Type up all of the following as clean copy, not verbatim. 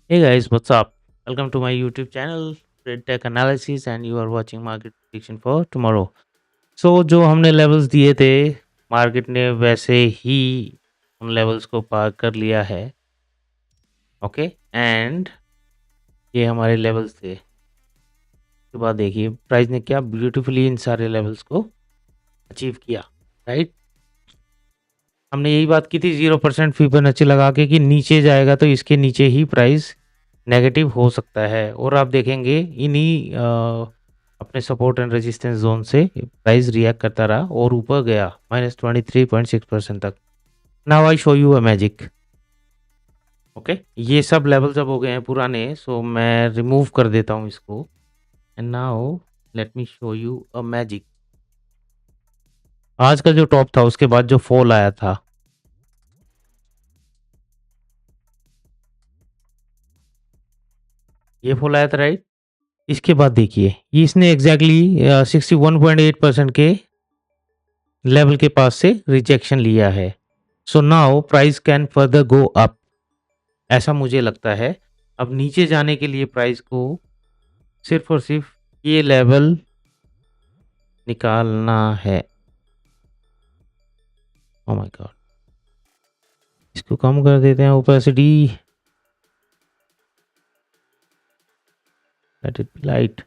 Hey guys, what's up? Welcome to my YouTube channel, Trade Tech Analysis, and you are watching Market Prediction for Tomorrow. So जो हमने levels दिए थे, market ने वैसे ही उन levels को पार कर लिया है, ओके? एंड ये हमारे लेवल्स थे। उसके बाद देखिए प्राइस ने क्या ब्यूटीफुली इन सारे लेवल्स को अचीव किया, राइट? हमने यही बात की थी 0% फिबोनाची लगा के कि नीचे जाएगा तो इसके नीचे ही प्राइस नेगेटिव हो सकता है और आप देखेंगे इन्हीं अपने सपोर्ट एंड रेजिस्टेंस जोन से प्राइस रिएक्ट करता रहा और ऊपर गया -23.6% तक। Now I show you a magic. Okay, ये सब लेवल्स अब हो गए हैं पुराने, सो मैं रिमूव कर देता हूँ इसको and now let me show you a magic. आज का जो टॉप था उसके बाद जो फॉल आया था, ये फॉल आया था, राइट? इसके बाद देखिए ये इसने एग्जैक्टली 61.8% के लेवल के पास से रिजेक्शन लिया है। So now price can further go up, ऐसा मुझे लगता है। अब नीचे जाने के लिए प्राइस को सिर्फ और सिर्फ ये लेवल निकालना है। ओ माय गॉड, इसको कम कर देते हैं opacity, let it be light.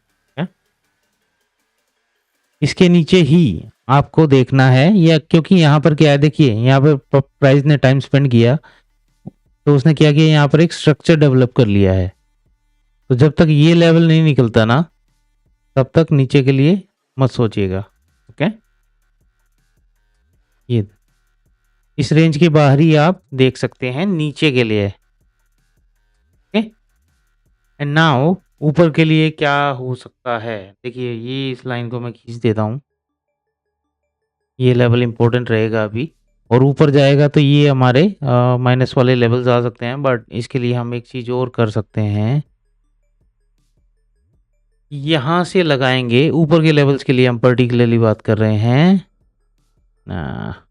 इसके नीचे ही आपको देखना है, या क्योंकि यहाँ पर क्या है, देखिए यहाँ पर प्राइस ने टाइम स्पेंड किया तो उसने क्या किया, यहाँ पर एक स्ट्रक्चर डेवलप कर लिया है। तो जब तक ये लेवल नहीं निकलता ना, तब तक नीचे के लिए मत सोचिएगा। ओके, ये इस रेंज के बाहर ही आप देख सकते हैं नीचे के लिए। ओके, एंड नाउ ऊपर के लिए क्या हो सकता है, देखिए ये इस लाइन को मैं खींच देता हूँ, ये लेवल इंपॉर्टेंट रहेगा अभी। और ऊपर जाएगा तो ये हमारे माइनस वाले लेवल्स आ सकते हैं, बट इसके लिए हम एक चीज़ और कर सकते हैं, यहाँ से लगाएंगे ऊपर के लेवल्स के लिए। हम पर्टिकुलरली बात कर रहे हैं ना,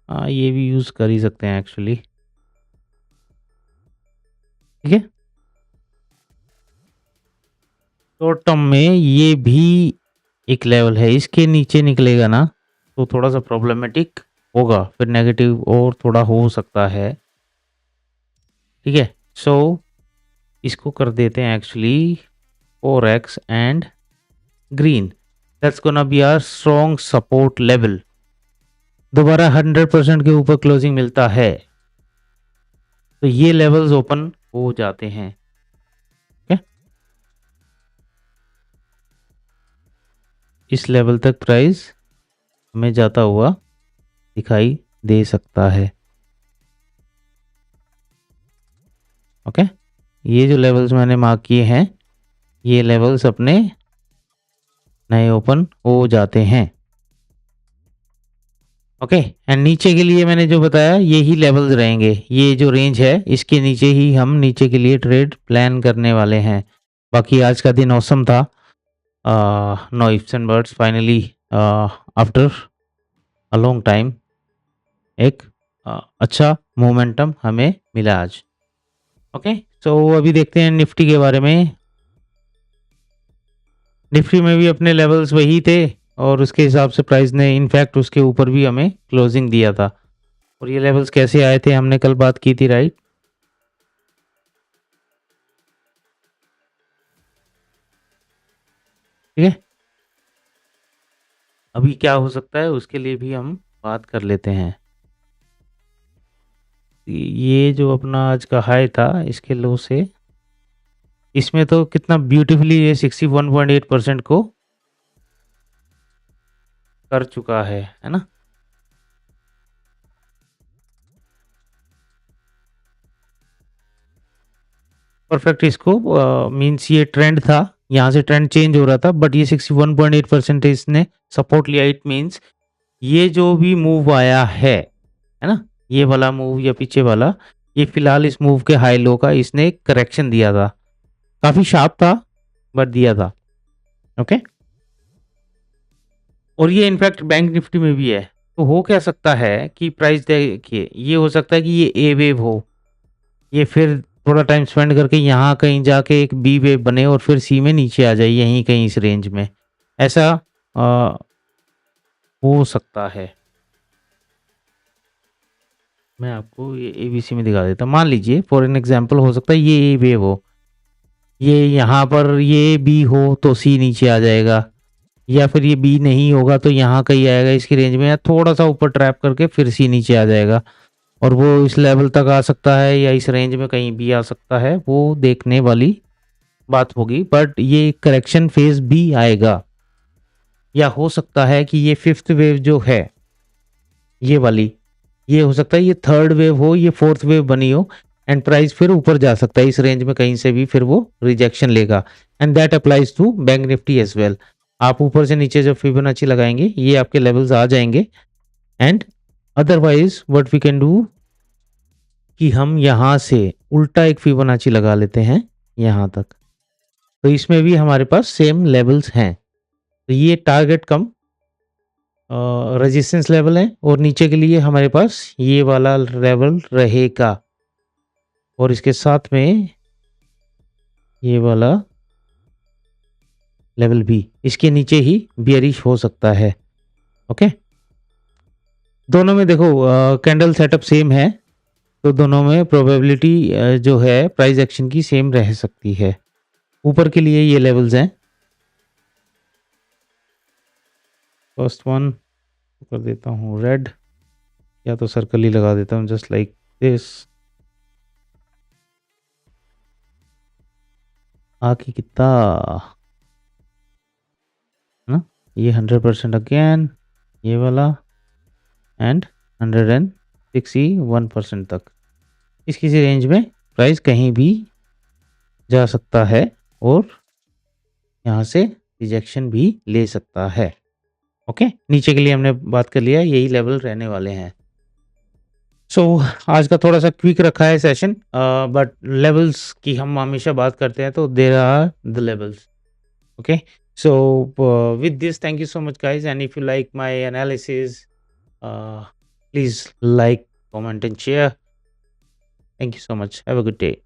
ये भी यूज़ कर ही सकते हैं एक्चुअली। ठीक है, शॉर्ट टर्म में ये भी एक लेवल है, इसके नीचे निकलेगा ना तो थोड़ा सा प्रॉब्लमेटिक होगा, फिर नेगेटिव और थोड़ा हो सकता है। ठीक है, सो इसको कर देते हैं actually 4x and green, that's gonna be our strong support level. दोबारा 100% के ऊपर क्लोजिंग मिलता है तो ये लेवल्स ओपन हो जाते हैं। okay? इस लेवल तक प्राइस हमें जाता हुआ दिखाई दे सकता है। ओके, ये जो लेवल्स मैंने मार्क किए हैं, ये लेवल्स अपने नए ओपन हो जाते हैं। ओके, एंड नीचे के लिए मैंने जो बताया यही लेवल्स रहेंगे, ये जो रेंज है इसके नीचे ही हम नीचे के लिए ट्रेड प्लान करने वाले हैं। बाकी आज का दिन औसम था, no ifs and buts, finally after a long time एक अच्छा मोमेंटम हमें मिला आज। ओके, सो अभी देखते हैं निफ्टी के बारे में। निफ्टी में भी अपने लेवल्स वही थे और उसके हिसाब से प्राइस ने इनफैक्ट उसके ऊपर भी हमें क्लोजिंग दिया था। और ये लेवल्स कैसे आए थे हमने कल बात की थी, राइट? ठीक है, अभी क्या हो सकता है उसके लिए भी हम बात कर लेते हैं। ये जो अपना आज का हाई था इसके लो से, इसमें तो कितना ब्यूटीफुली ये 61.8% को कर चुका है ना? परफेक्ट, इसको मींस ये ट्रेंड था, यहाँ से ट्रेंड चेंज हो रहा था, बट ये 61.8% इसने सपोर्ट लिया। इट मींस ये जो भी मूव आया है ना, ये वाला मूव या पीछे वाला, ये फिलहाल इस मूव के हाई लो का इसने करेक्शन दिया था, काफी शार्प था बट दिया था। ओके, और ये इनफैक्ट बैंक निफ्टी में भी है। तो हो क्या सकता है कि प्राइस देखिए, ये हो सकता है कि ये ए वेव हो, ये फिर थोड़ा टाइम स्पेंड करके यहाँ कहीं जाके एक बी वेव बने और फिर सी में नीचे आ जाए यहीं कहीं इस रेंज में, ऐसा अ, हो सकता है। मैं आपको ये एबीसी में दिखा देता हूँ। मान लीजिए फॉर एन एग्जांपल हो सकता है ये ए वेव हो, ये यहाँ पर ये बी हो तो सी नीचे आ जाएगा, या फिर ये बी नहीं होगा तो यहाँ कहीं आएगा इसकी रेंज में, या थोड़ा सा ऊपर ट्रैप करके फिर सी नीचे आ जाएगा और वो इस लेवल तक आ सकता है या इस रेंज में कहीं भी आ सकता है, वो देखने वाली बात होगी। बट ये करेक्शन फेज भी आएगा, या हो सकता है कि ये फिफ्थ वेव जो है ये वाली, ये हो सकता है ये थर्ड वेव हो, ये फोर्थ वेव बनी हो, एंड प्राइस फिर ऊपर जा सकता है इस रेंज में कहीं से भी, फिर वो रिजेक्शन लेगा। And that applies to bank Nifty as well. आप ऊपर से नीचे जब फिबोनाची लगाएंगे ये आपके लेवल्स आ जाएंगे। And otherwise what we can do कि हम यहाँ से उल्टा एक फिबोनाची लगा लेते हैं यहाँ तक, तो इसमें भी हमारे पास सेम लेवल्स हैं। तो ये टारगेट कम रेजिस्टेंस लेवल है और नीचे के लिए हमारे पास ये वाला लेवल रहेगा, और इसके साथ में ये वाला लेवल भी इसके नीचे ही बियरिश हो सकता है। ओके, दोनों में देखो कैंडल सेटअप सेम है, तो दोनों में प्रोबेबिलिटी जो है प्राइस एक्शन की सेम रह सकती है। ऊपर के लिए ये लेवल्स हैं। फर्स्ट वन कर देता हूँ रेड, या तो सर्कल ही लगा देता हूँ जस्ट लाइक दिस। आके कितना ना, ये 100% अगेन, ये वाला एंड 161% तक इस किसी रेंज में प्राइस कहीं भी जा सकता है और यहाँ से रिजेक्शन भी ले सकता है। ओके, नीचे के लिए हमने बात कर लिया, यही लेवल रहने वाले हैं। सो आज का थोड़ा सा क्विक रखा है सेशन, बट लेवल्स की हम हमेशा बात करते हैं तो there are the levels. Okay, so with this thank you so much guys, and if you like my analysis, please like, comment and share. Thank you so much, have a good day.